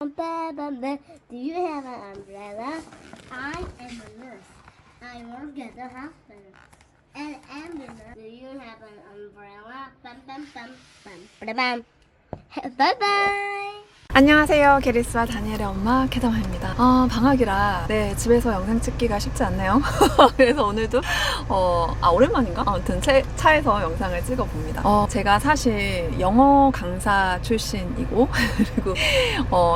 Do you have an umbrella? I am a nurse. I work at the hospital. An ambulance. Do you have an umbrella? Bum bum bum bum. Bum. Bye bye. 안녕하세요. 게리스와 다니엘의 엄마 캐다마입니다. 방학이라 집에서 영상 찍기가 쉽지 않네요. 그래서 오늘도 오랜만인가? 아무튼 차에서 영상을 찍어봅니다. 제가 사실 영어 강사 출신이고 그리고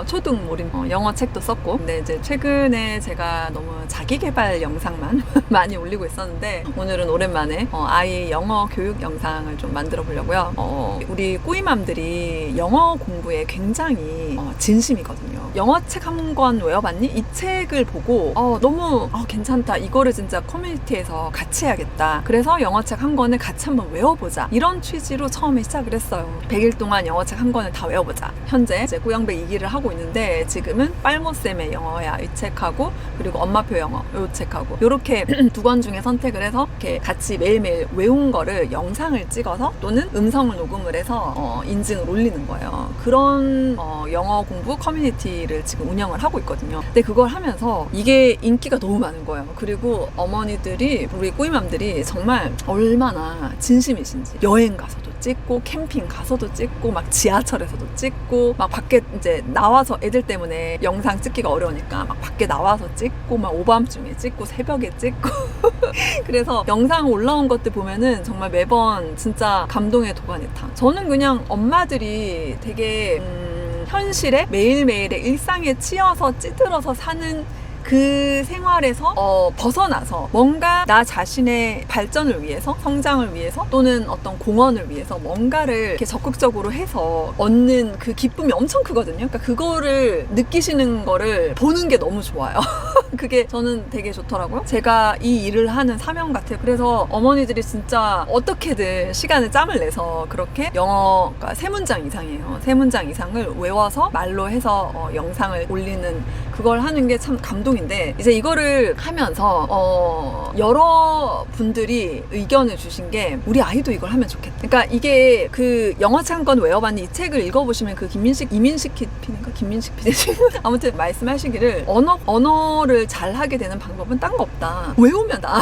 초등몰인 영어 책도 썼고, 근데 이제 최근에 제가 너무 자기개발 영상만 많이 올리고 있었는데 오늘은 오랜만에 아이 영어 교육 영상을 좀 만들어 보려고요. 우리 꾸이맘들이 영어 공부에 굉장히 진심이거든요. 영어 책 한 권 외워봤니? 이 책을 보고 너무 괜찮다. 이거를 진짜 커뮤니티에서 같이 해야겠다. 그래서 영어 책 한 권을 같이 한번 외워보자. 이런 취지로 처음에 시작을 했어요. 100일 동안 영어 책 한 권을 다 외워보자. 현재 이제 꾸영배 2기를 하고 있는데 지금은 빨모쌤의 영어야 이 책하고 그리고 엄마표 영어 이 책하고 이렇게 두 권 중에 선택을 해서 이렇게 같이 매일매일 외운 거를 영상을 찍어서 또는 음성을 녹음을 해서 인증을 올리는 거예요. 그런 영어 공부 커뮤니티를 지금 운영을 하고 있거든요. 근데 그걸 하면서 이게 인기가 너무 많은 거예요. 그리고 어머니들이, 우리 꾸이맘들이 정말 얼마나 진심이신지 여행 가서도 찍고 캠핑 가서도 찍고 막 지하철에서도 찍고 막 밖에 이제 나와서 애들 때문에 영상 찍기가 어려우니까 막 밖에 나와서 찍고 막 오밤중에 찍고 새벽에 찍고 그래서 영상 올라온 것들 보면은 정말 매번 진짜 감동의 도가니탕. 저는 그냥 엄마들이 되게 현실에 매일매일의 일상에 치여서 찌들어서 사는 그 생활에서 벗어나서 뭔가 나 자신의 발전을 위해서, 성장을 위해서 또는 어떤 공헌을 위해서 뭔가를 이렇게 적극적으로 해서 얻는 그 기쁨이 엄청 크거든요. 그러니까 그거를 느끼시는 거를 보는 게 너무 좋아요. 그게 저는 되게 좋더라고요. 제가 이 일을 하는 사명 같아요. 그래서 어머니들이 진짜 어떻게든 시간을 짬을 내서 그렇게 영어가 3문장 이상이에요. 3문장 이상을 외워서 말로 해서 영상을 올리는 그걸 하는 게 참 감동인데, 이제 이거를 하면서 여러 분들이 의견을 주신 게 우리 아이도 이걸 하면 좋겠다. 그러니까 이게 그 영어 책 한 권 외워봤니 이 책을 읽어보시면 그 이민식 PD인가? 김민식 PD 아무튼 말씀하시기를 언어를 잘 하게 되는 방법은 딴 거 없다. 외우면 다.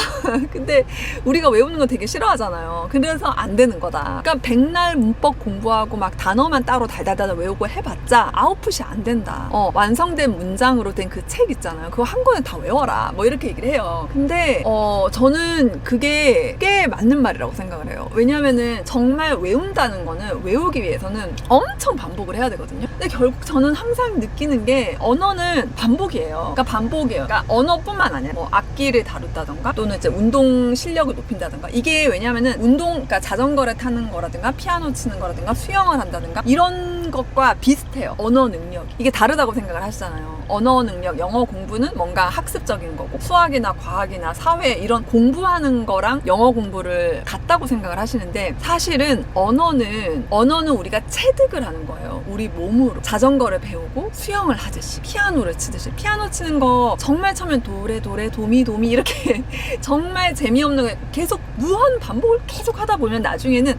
근데 우리가 외우는 거 되게 싫어하잖아요. 그래서 안 되는 거다. 그러니까 백날 문법 공부하고 막 단어만 따로 달달달 외우고 해봤자 아웃풋이 안 된다. 완성된 문장으로 된 그 책 있잖아요. 그거 한 권에 다 외워라. 뭐 이렇게 얘기를 해요. 근데 저는 그게 꽤 맞는 말이라고 생각을 해요. 왜냐면은 정말 외운다는 거는 외우기 위해서는 엄청 반복을 해야 되거든요. 근데 결국 저는 항상 느끼는 게 언어는 반복이에요. 그러니까 반복이에요. 그러니까 언어뿐만 아니라 뭐 악기를 다룬다던가 또는 이제 운동 실력을 높인다던가, 이게 왜냐면은 그러니까 자전거를 타는 거라든가 피아노 치는 거라든가 수영을 한다든가 이런 것과 비슷해요. 언어 능력. 이게 다르다고 생각을 하시잖아요. 언어 능력, 영어 공부는 뭔가 학습적인 거고 수학이나 과학이나 사회 이런 공부하는 거랑 영어 공부를 같다고 생각을 하시는데, 사실은 언어는 우리가 체득을 하는 거예요. 우리 몸으로 자전거를 배우고 수영을 하듯이 피아노를 치듯이. 피아노 치는 거 정말 처음엔 도레 도미 이렇게 정말 재미없는 거 계속 무한 반복을 계속 하다 보면 나중에는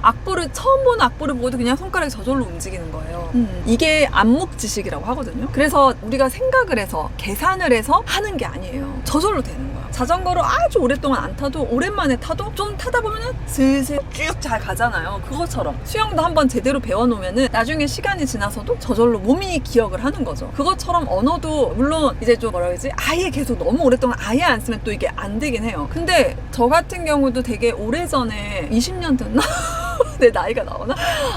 처음 보는 악보를 보고도 그냥 손가락이 저절로 움직이는 거예요. 이게 안목지식이라고 하거든요. 그래서 우리가 생각을 해서 계산을 해서 하는 게 아니에요. 저절로 되는 거야. 자전거를 아주 오랫동안 안 타도 오랜만에 타도 좀 타다 보면은 슬슬 쭉 잘 가잖아요. 그것처럼 수영도 한번 제대로 배워놓으면은 나중에 시간이 지나서도 저절로 몸이 기억을 하는 거죠. 그것처럼 언어도 물론 이제 좀 뭐라 그러지, 아예 계속 너무 오랫동안 아예 안 쓰면 또 이게 안 되긴 해요. 근데 저 같은 경우도 되게 오래전에 20년 됐나? 내 나이가 나오나?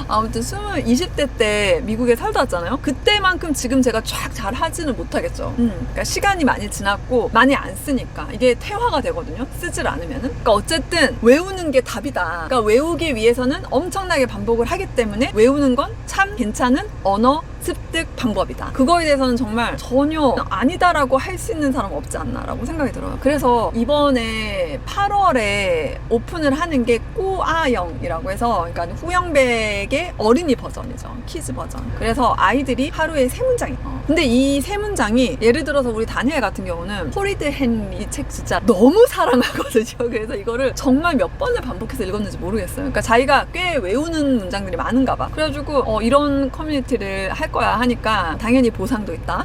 아무튼 20대 때 미국에 살다 왔잖아요. 그때만큼 지금 제가 쫙 잘 하지는 못하겠죠. 그러니까 시간이 많이 지났고 많이 안 쓰니까 이게 퇴화가 되거든요. 쓰질 않으면은. 그러니까 어쨌든 외우는 게 답이다. 그러니까 외우기 위해서는 엄청나게 반복을 하기 때문에 외우는 건 참 괜찮은 언어 습득 방법이다. 그거에 대해서는 정말 전혀 아니다라고 할 수 있는 사람 없지 않나라고 생각이 들어요. 그래서 이번에 8월에 오픈을 하는 게 꾸아영이라고 해서, 그러니까 후영백의 어린이 버전이죠. 키즈 버전. 그래서 아이들이 하루에 3문장이에요. 근데 이 3문장이 예를 들어서 우리 다니엘 같은 경우는 홀리드 헨리 책 진짜 너무 사랑하거든요. 그래서 이거를 정말 몇 번을 반복해서 읽었는지 모르겠어요. 그러니까 자기가 꽤 외우는 문장들이 많은가 봐. 그래가지고 이런 커뮤니티를 할 할 거야 하니까 당연히 보상도 있다.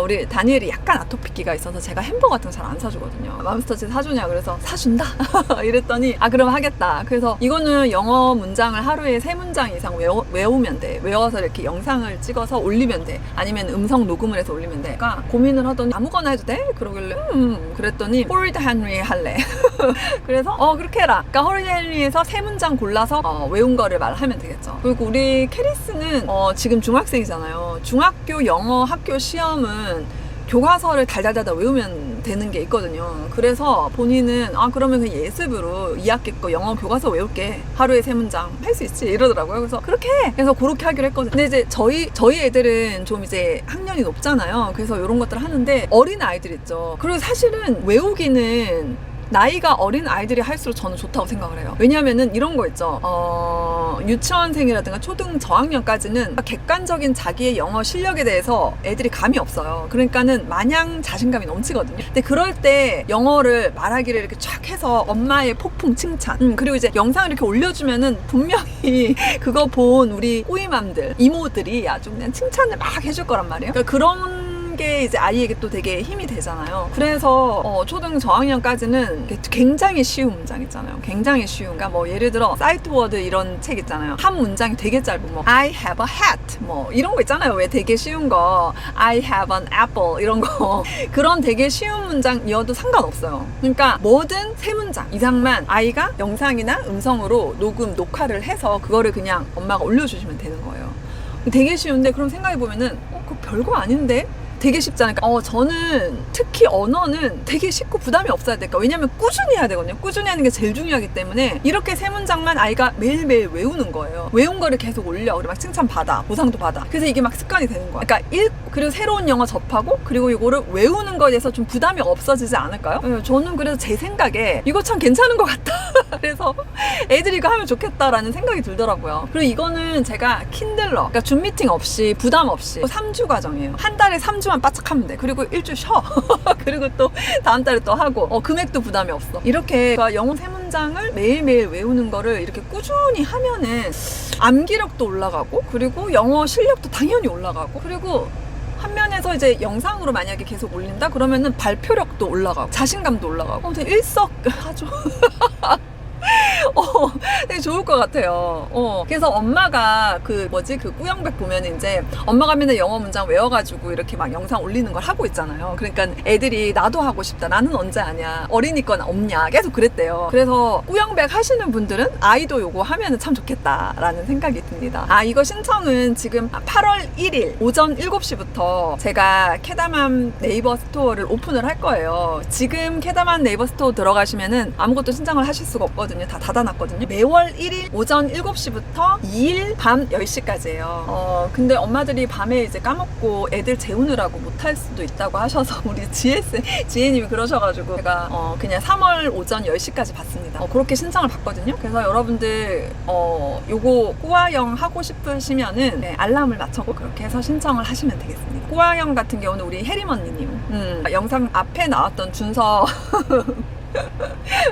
우리 다니엘이 약간 아토피기가 있어서 제가 햄버거 같은 거 잘 안 사주거든요. 맘스터치 사주냐 그래서 사준다 이랬더니 그럼 하겠다. 그래서 이거는 영어 문장을 하루에 3문장 이상 외우면 돼. 외워서 이렇게 영상을 찍어서 올리면 돼. 아니면 음성 녹음을 해서 올리면 돼. 그러니까 고민을 하더니 아무거나 해도 돼? 그러길래 그랬더니 홀리드 헨리 할래. 그래서 그렇게 해라. 그러니까 홀리드 헨리에서 3문장 골라서 외운 거를 말하면 되겠죠. 그리고 우리 캐리스는 지금 중학생이잖아요. 중학교 영어 학교 시험은 교과서를 달달달달 외우면 되는 게 있거든요. 그래서 본인은 그러면 그냥 예습으로 2학기 거 영어 교과서 외울게. 하루에 3문장 할 수 있지 이러더라고요. 그래서 그렇게 해. 그래서 그렇게 하기로 했거든요. 근데 이제 저희 애들은 좀 이제 학년이 높잖아요. 그래서 이런 것들을 하는데 어린 아이들 있죠. 그리고 사실은 외우기는 나이가 어린 아이들이 할수록 저는 좋다고 생각을 해요. 왜냐하면은 이런 거 있죠. 유치원생이라든가 초등 저학년까지는 객관적인 자기의 영어 실력에 대해서 애들이 감이 없어요. 그러니까는 마냥 자신감이 넘치거든요. 근데 그럴 때 영어를 말하기를 이렇게 쫙 해서 엄마의 폭풍 칭찬, 그리고 이제 영상을 이렇게 올려주면은 분명히 그거 본 우리 꼬이맘들, 이모들이 아주 그냥 칭찬을 막 해줄 거란 말이에요. 그러니까 그런 게 이제 아이에게 또 되게 힘이 되잖아요. 그래서 초등 저학년까지는 굉장히 쉬운 문장 있잖아요. 굉장히 쉬운. 그러니까 뭐 예를 들어 사이트 워드 이런 책 있잖아요. 한 문장이 되게 짧은 뭐 I have a hat 뭐 이런 거 있잖아요. 왜 되게 쉬운 거 I have an apple 이런 거 그런 되게 쉬운 문장이어도 상관없어요. 그러니까 뭐든 3문장 이상만 아이가 영상이나 음성으로 녹화를 해서 그거를 그냥 엄마가 올려주시면 되는 거예요. 되게 쉬운데 그럼 생각해보면은 그거 별거 아닌데? 되게 쉽지 않을까? 저는 특히 언어는 되게 쉽고 부담이 없어야 될까? 왜냐면 꾸준히 해야 되거든요. 꾸준히 하는 게 제일 중요하기 때문에 이렇게 3문장만 아이가 매일매일 외우는 거예요. 외운 거를 계속 올려. 그리고 막 칭찬받아. 보상도 받아. 그래서 이게 막 습관이 되는 거야. 그러니까 그리고 새로운 영어 접하고 그리고 이거를 외우는 거에 대해서 좀 부담이 없어지지 않을까요? 저는 그래서 제 생각에 이거 참 괜찮은 것 같다. 그래서 애들이 이거 하면 좋겠다라는 생각이 들더라고요. 그리고 이거는 제가 킨들러, 그러니까 줌 미팅 없이 부담 없이 3주 과정이에요. 한 달에 3주만 바짝 하면 돼. 그리고 일주 쉬어. 그리고 또 다음 달에 또 하고 금액도 부담이 없어. 이렇게 영어 3문장을 매일매일 외우는 거를 이렇게 꾸준히 하면은 암기력도 올라가고 그리고 영어 실력도 당연히 올라가고 그리고 한 면에서 이제 영상으로 만약에 계속 올린다 그러면은 발표력도 올라가고 자신감도 올라가고 일석하죠. 되게 좋을 것 같아요. 그래서 엄마가 그 꾸영백 보면 이제 엄마가 맨날 영어 문장 외워가지고 이렇게 막 영상 올리는 걸 하고 있잖아요. 그러니까 애들이 나도 하고 싶다. 나는 언제 하냐. 어린이 건 없냐. 계속 그랬대요. 그래서 꾸영백 하시는 분들은 아이도 요거 하면은 참 좋겠다라는 생각이 듭니다. 이거 신청은 지금 8월 1일 오전 7시부터 제가 캐다맘 네이버 스토어를 오픈을 할 거예요. 지금 캐다맘 네이버 스토어 들어가시면은 아무것도 신청을 하실 수가 없거든요. 다 닫아놨거든요. 매월 1일 오전 7시부터 2일 밤 10시까지예요. 근데 엄마들이 밤에 이제 까먹고 애들 재우느라고 못할 수도 있다고 하셔서 우리 지혜님이 그러셔가지고 제가 그냥 3월 오전 10시까지 받습니다. 그렇게 신청을 받거든요. 그래서 여러분들 요거 꾸아영 하고 싶으시면은 알람을 맞춰고 그렇게 해서 신청을 하시면 되겠습니다. 꾸아영 같은 경우는 우리 혜림 언니님 영상 앞에 나왔던 준서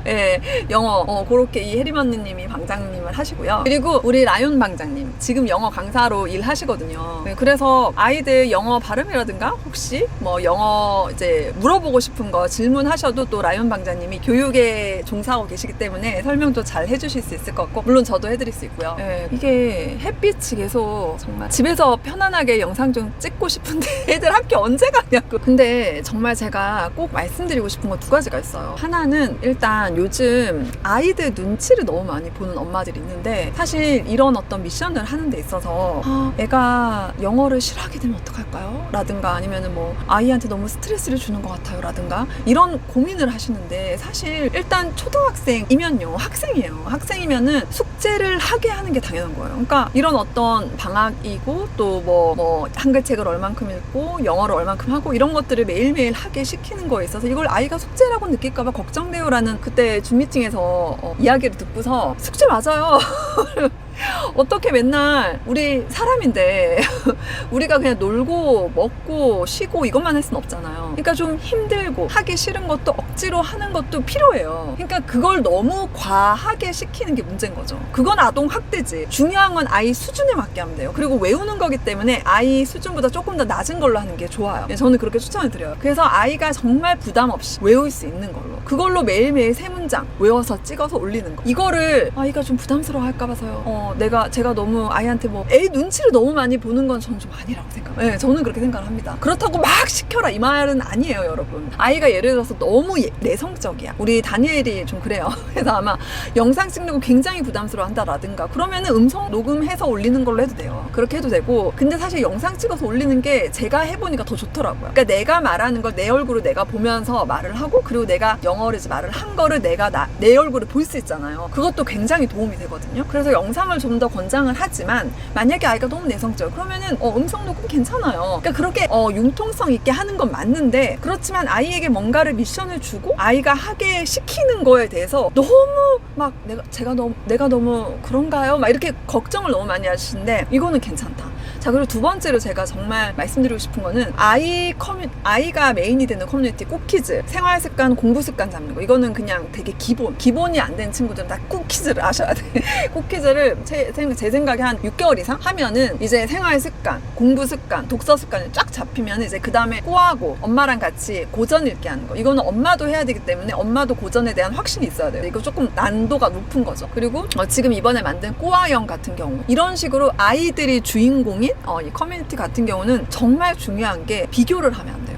예, 영어 그렇게 이 혜림 언니님이 방장님을 하시고요. 그리고 우리 라윤 방장님 지금 영어 강사로 일하시거든요. 네, 그래서 아이들 영어 발음이라든가 혹시 뭐 영어 이제 물어보고 싶은 거 질문하셔도 또 라윤 방장님이 교육에 종사하고 계시기 때문에 설명도 잘 해주실 수 있을 것 같고 물론 저도 해드릴 수 있고요. 예, 이게 햇빛이 계속 정말 집에서 편안하게 영상 좀 찍고 싶은데 애들 학교 언제 가냐고. 근데 정말 제가 꼭 말씀드리고 싶은 거 2가지가 있어요. 하나는 일단 요즘 아이들 눈치를 너무 많이 보는 엄마들이 있는데 사실 이런 어떤 미션을 하는 데 있어서 애가 영어를 싫어하게 되면 어떡할까요? 라든가 아니면은 뭐 아이한테 너무 스트레스를 주는 것 같아요 라든가 이런 고민을 하시는데 사실 일단 초등학생이면요 학생이에요. 학생이면은 숙제를 하게 하는 게 당연한 거예요. 그러니까 이런 어떤 방학이고 또 뭐 한글책을 얼만큼 읽고 영어를 얼만큼 하고 이런 것들을 매일매일 하게 시키는 거에 있어서 이걸 아이가 숙제라고 느낄까봐 걱정돼요라는 그때 줌 미팅에서 이야기를 듣고서 숙제 맞아요. 어떻게 맨날 우리 사람인데 우리가 그냥 놀고 먹고 쉬고 이것만 할 수는 없잖아요. 그러니까 좀 힘들고 하기 싫은 것도 억지로 하는 것도 필요해요. 그러니까 그걸 너무 과하게 시키는 게 문제인 거죠. 그건 아동 학대지. 중요한 건 아이 수준에 맞게 하면 돼요. 그리고 외우는 거기 때문에 아이 수준보다 조금 더 낮은 걸로 하는 게 좋아요. 저는 그렇게 추천을 드려요. 그래서 아이가 정말 부담 없이 외울 수 있는 걸로, 그걸로 매일매일 3문장 외워서 찍어서 올리는 거. 이거를 아이가 좀 부담스러워 할까 봐서요. 제가 너무 아이한테 뭐 애 눈치를 너무 많이 보는 건 저는 좀 아니라고 생각해요. 네, 저는 그렇게 생각을 합니다. 그렇다고 막 시켜라 이 말은 아니에요, 여러분. 아이가 예를 들어서 너무 내성적이야. 우리 다니엘이 좀 그래요. 그래서 아마 영상 찍는 거 굉장히 부담스러워 한다라든가 그러면은 음성 녹음해서 올리는 걸로 해도 돼요. 그렇게 해도 되고. 근데 사실 영상 찍어서 올리는 게 제가 해보니까 더 좋더라고요. 그러니까 내가 말하는 걸 내 얼굴을 내가 보면서 말을 하고, 그리고 내가 영어로 말을 한 거를 내가 내 얼굴을 볼 수 있잖아요. 그것도 굉장히 도움이 되거든요. 그래서 영상을 좀 더 권장을 하지만 만약에 아이가 너무 내성적 그러면은 음성 녹음 괜찮아요. 그러니까 그렇게 융통성 있게 하는 건 맞는데, 그렇지만 아이에게 뭔가를 미션을 주고 아이가 하게 시키는 거에 대해서 너무 막 내가 너무 그런가요? 막 이렇게 걱정을 너무 많이 하시는데 이거는 괜찮다. 자, 그리고 두 번째로 제가 정말 말씀드리고 싶은 거는 아이가 메인이 되는 커뮤니티 꾸키즈, 생활습관, 공부습관 잡는 거. 이거는 그냥 되게 기본이 안 되는 친구들은 다 꾸키즈를 하셔야 돼. 꾸키즈를 제 생각에 한 6개월 이상 하면은 이제 생활습관, 공부습관, 독서습관이 쫙 잡히면 이제 그 다음에 꼬하고 엄마랑 같이 고전 읽기 하는 거. 이거는 엄마도 해야 되기 때문에 엄마도 고전에 대한 확신이 있어야 돼요. 이거 조금 난도가 높은 거죠. 그리고 지금 이번에 만든 꼬아형 같은 경우, 이런 식으로 아이들이 주인공인 이 커뮤니티 같은 경우는 정말 중요한 게 비교를 하면 안 돼요.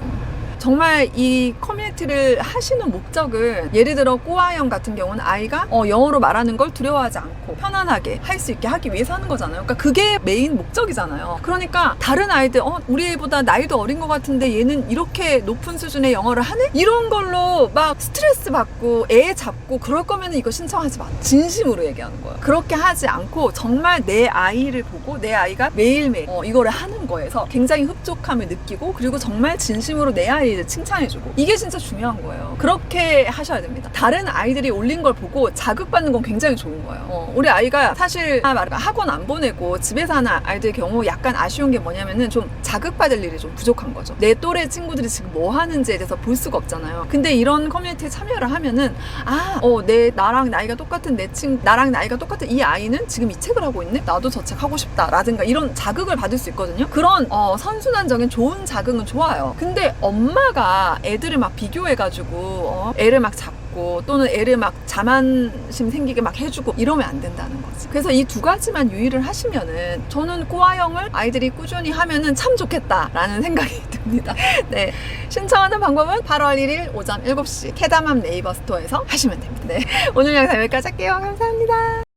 정말 이 커뮤니티를 하시는 목적은, 예를 들어 꼬아형 같은 경우는 아이가 영어로 말하는 걸 두려워하지 않고 편안하게 할 수 있게 하기 위해서 하는 거잖아요. 그러니까 그게 메인 목적이잖아요. 그러니까 다른 아이들 우리 애보다 나이도 어린 것 같은데 얘는 이렇게 높은 수준의 영어를 하네? 이런 걸로 막 스트레스 받고 애 잡고 그럴 거면 이거 신청하지 마. 진심으로 얘기하는 거예요. 그렇게 하지 않고 정말 내 아이를 보고 내 아이가 매일매일 이거를 하는 거에서 굉장히 흡족함을 느끼고, 그리고 정말 진심으로 내 아이를 칭찬해주고, 이게 진짜 중요한 거예요. 그렇게 하셔야 됩니다. 다른 아이들이 올린 걸 보고 자극받는 건 굉장히 좋은 거예요. 우리 아이가 사실 학원 안 보내고 집에서 하는 아이들 경우 약간 아쉬운 게 뭐냐면은 좀 자극받을 일이 좀 부족한 거죠. 내 또래 친구들이 지금 뭐 하는지에 대해서 볼 수가 없잖아요. 근데 이런 커뮤니티에 참여를 하면은 나랑 나이가 똑같은 나랑 나이가 똑같은 이 아이는 지금 이 책을 하고 있네? 나도 저 책 하고 싶다 라든가 이런 자극을 받을 수 있거든요. 그런 선순환적인 좋은 자극은 좋아요. 근데 엄마가 애들을 막 비교해가지고 애를 막 잡고, 또는 애를 막 자만심 생기게 막 해주고 이러면 안 된다는 거지. 그래서 이 두 가지만 유의를 하시면은 저는 꼬아형을 아이들이 꾸준히 하면은 참 좋겠다라는 생각이 듭니다. 네, 신청하는 방법은 8월 1일 오전 7시 캐담함 네이버 스토어에서 하시면 됩니다. 네, 오늘 영상 여기까지 할게요. 감사합니다.